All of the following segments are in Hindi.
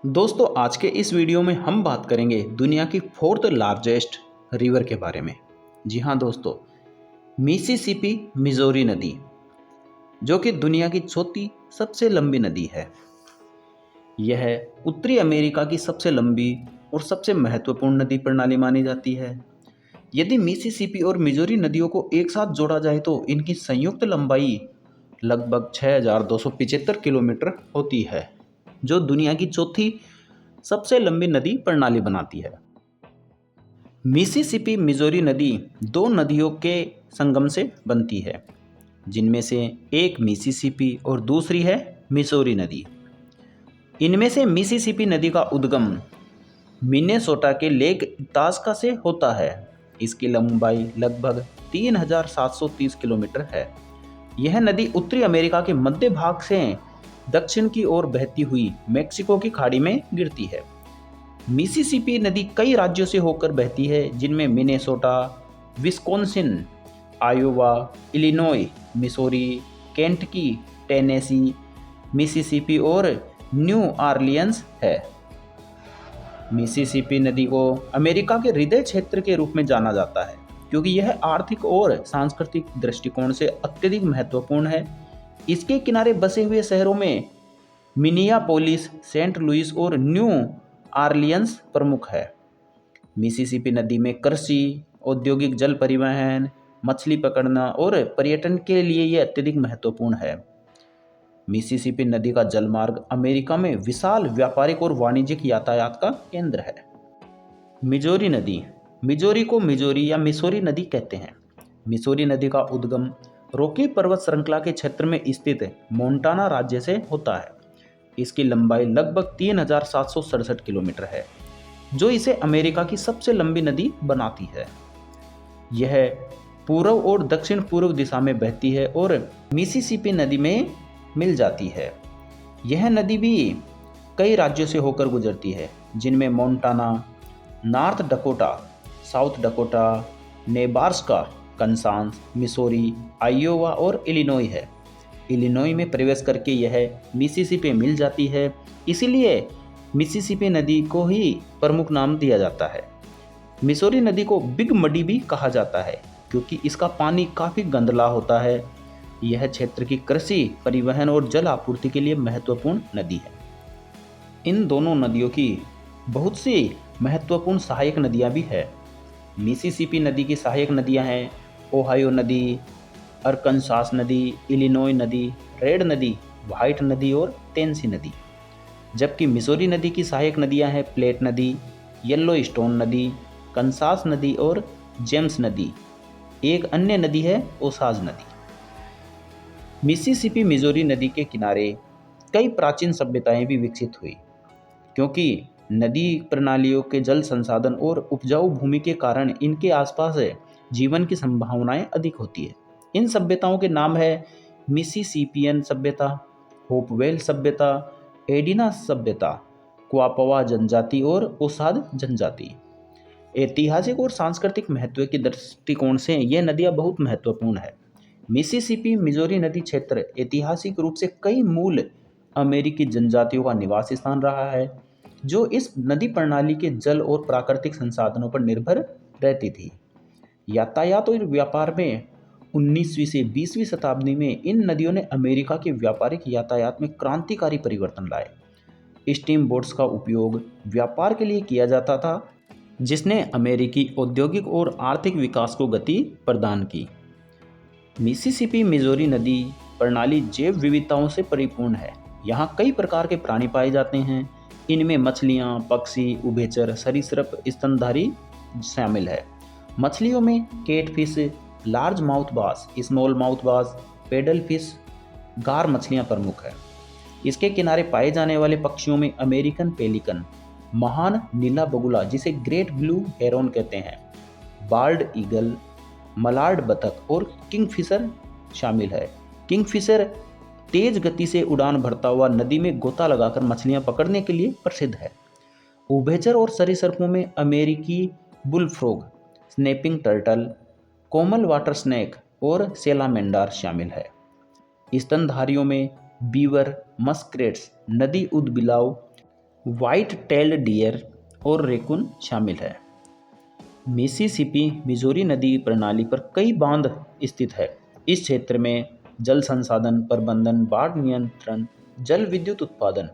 दोस्तों, आज के इस वीडियो में हम बात करेंगे दुनिया की फोर्थ लार्जेस्ट रिवर के बारे में। जी हाँ दोस्तों, मिसिसिपी मिजोरी नदी, जो कि दुनिया की चौथी सबसे लंबी नदी है। यह उत्तरी अमेरिका की सबसे लंबी और सबसे महत्वपूर्ण नदी प्रणाली मानी जाती है। यदि मिसिसिपी और मिजोरी नदियों को एक साथ जोड़ा जाए तो इनकी संयुक्त लंबाई लगभग 6275 किलोमीटर होती है, जो दुनिया की चौथी सबसे लंबी नदी प्रणाली बनाती है। मिसिसिपी मिजोरी नदी दो नदियों के संगम से बनती है, जिनमें से एक मिसिसिपी और दूसरी है मिसौरी नदी। इनमें से मिसिसिपी नदी का उद्गम मिनेसोटा के लेक इतास्का से होता है। इसकी लंबाई लगभग 3730 किलोमीटर है। यह नदी उत्तरी अमेरिका के मध्य भाग से दक्षिण की ओर बहती हुई मेक्सिको की खाड़ी में गिरती है। मिसिसिपी नदी कई राज्यों से होकर बहती है, जिनमें Minnesota, Wisconsin, Iowa, Illinois, Missouri, Kentucky, Tennessee, Mississippi और न्यू ऑरलियंस है। मिसिसिपी नदी को अमेरिका के हृदय क्षेत्र के रूप में जाना जाता है, क्योंकि यह आर्थिक और सांस्कृतिक दृष्टिकोण से अत्यधिक महत्वपूर्ण है। इसके किनारे बसे हुए शहरों में मिनियापोलिस, सेंट लुइस और न्यू ऑरलियंस प्रमुख है। मिसिसिपी नदी में कृषि, औद्योगिक जल परिवहन, मछली पकड़ना और पर्यटन के लिए यह अत्यधिक महत्वपूर्ण है। मिसिसिपी नदी का जलमार्ग अमेरिका में विशाल व्यापारिक और वाणिज्यिक यातायात का केंद्र है। मिजोरी नदी, मिजोरी को मिजोरी या मिसौरी नदी कहते हैं। मिसौरी नदी का उद्गम रॉकी पर्वत श्रृंखला के क्षेत्र में स्थित मोंटाना राज्य से होता है। इसकी लंबाई लगभग 3767 किलोमीटर है, जो इसे अमेरिका की सबसे लंबी नदी बनाती है। यह पूर्व और दक्षिण पूर्व दिशा में बहती है और मिसिसिपी नदी में मिल जाती है। यह नदी भी कई राज्यों से होकर गुजरती है, जिनमें Montana, north Dakota, south Dakota, Nebraska, Kansas, Missouri, Iowa और इलिनॉय है। इलिनॉय में प्रवेश करके यह मिसिसिपी मिल जाती है, इसीलिए मिसिसिपी नदी को ही प्रमुख नाम दिया जाता है। मिसौरी नदी को बिग मडी भी कहा जाता है, क्योंकि इसका पानी काफ़ी गंदला होता है। यह क्षेत्र की कृषि, परिवहन और जल आपूर्ति के लिए महत्वपूर्ण नदी है। इन दोनों नदियों की बहुत सी महत्वपूर्ण सहायक नदियाँ भी हैं। मिसिसिपी नदी की सहायक नदियाँ हैं ओहायो नदी, अरकनसास नदी, इलिनॉय नदी, रेड नदी, व्हाइट नदी और टेनेसी नदी। जबकि मिसौरी नदी की सहायक नदियां हैं प्लेट नदी, येलो स्टोन नदी, कंसास नदी और जेम्स नदी। एक अन्य नदी है ओसाज नदी। मिसिसिपी मिजोरी नदी के किनारे कई प्राचीन सभ्यताएं भी विकसित हुई, क्योंकि नदी प्रणालियों के जल संसाधन और उपजाऊ भूमि के कारण इनके आसपास जीवन की संभावनाएं अधिक होती है। इन सभ्यताओं के नाम है मिसिसिपियन सभ्यता, होपवेल सभ्यता, एडिना सभ्यता, क्वापवा जनजाति और ओसाद जनजाति। ऐतिहासिक और सांस्कृतिक महत्व के दृष्टिकोण से ये नदियाँ बहुत महत्वपूर्ण है। मिसिसिपी मिजोरी नदी क्षेत्र ऐतिहासिक रूप से कई मूल अमेरिकी जनजातियों का निवास स्थान रहा है, जो इस नदी प्रणाली के जल और प्राकृतिक संसाधनों पर निर्भर रहती थी। यातायात और व्यापार में 19वीं से 20वीं शताब्दी में इन नदियों ने अमेरिका के व्यापारिक यातायात में क्रांतिकारी परिवर्तन लाए। स्टीम बोट्स का उपयोग व्यापार के लिए किया जाता था, जिसने अमेरिकी औद्योगिक और आर्थिक विकास को गति प्रदान की। मिसिसिपी मिजोरी नदी प्रणाली जैव विविधताओं से परिपूर्ण है। यहाँ कई प्रकार के प्राणी पाए जाते हैं। इनमें मछलियाँ, पक्षी, उभयचर, सरीसृप, स्तनधारी शामिल है। मछलियों में कैटफिश, लार्ज माउथ बास, स्मॉल माउथ बास, पेडल फिश, गार मछलियाँ प्रमुख है। इसके किनारे पाए जाने वाले पक्षियों में अमेरिकन पेलिकन, महान नीला बगुला जिसे ग्रेट ब्लू हेरोन कहते हैं, बाल्ड ईगल, मलार्ड बतख और किंगफिशर शामिल है। किंगफिशर तेज गति से उड़ान भरता हुआ नदी में गोता लगाकर मछलियां पकड़ने के लिए प्रसिद्ध है। उभयचर और सरीसृपों में अमेरिकी बुलफ्रॉग, स्नैपिंग टर्टल, कोमल वाटर स्नेक और सेलामेंडर शामिल है। स्तनधारियों में बीवर, मस्करेट्स, नदी ऊदबिलाव, व्हाइट टेल्ड डियर और रेकून शामिल है। मिसिसिपी मिजोरी नदी प्रणाली पर कई बांध स्थित है। इस क्षेत्र में जल संसाधन प्रबंधन, बाढ़ नियंत्रण, जल विद्युत उत्पादन,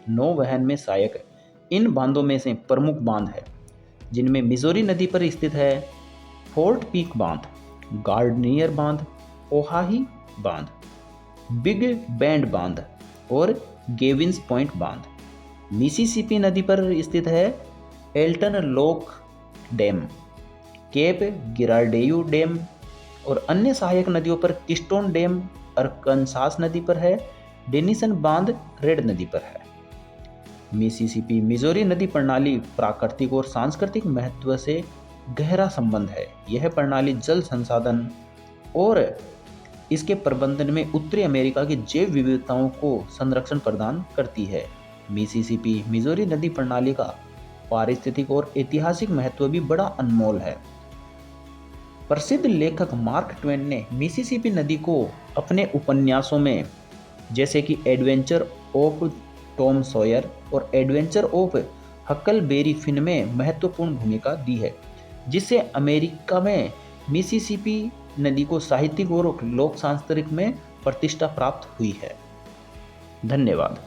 नौवहन में सहायक है। इन बांधों में से प्रमुख बांध है जिनमें मिजोरी नदी पर स्थित है फोर्ट पीक बांध, गार्डनियर बांध, ओहाही बांध, बिग बैंड बांध और गेविंस पॉइंट बांध। मिसिसिपी नदी पर स्थित है Alton lock dam, Cape Girardeau dam और अन्य सहायक नदियों पर किस्टोन डैम, अरकनसास नदी पर है डेनिसन बांध, रेड नदी पर है। मिसिसिपी मिजोरी नदी प्रणाली प्राकृतिक और सांस्कृतिक महत्व से गहरा संबंध है। यह प्रणाली जल संसाधन और इसके प्रबंधन में उत्तरी अमेरिका की जैव विविधताओं को संरक्षण प्रदान करती है। मिसिसिपी मिजोरी नदी प्रणाली का पारिस्थितिक और ऐतिहासिक महत्व भी बड़ा अनमोल है। प्रसिद्ध लेखक मार्क ट्वेन ने मिसिसिपी नदी को अपने उपन्यासों में जैसे कि एडवेंचर ऑफ टॉम सॉयर और एडवेंचर ऑफ हकलबेरी फिन में महत्वपूर्ण भूमिका दी है, जिससे अमेरिका में मिसिसिपी नदी को साहित्यिक और लोक सांस्कृतिक में प्रतिष्ठा प्राप्त हुई है। धन्यवाद।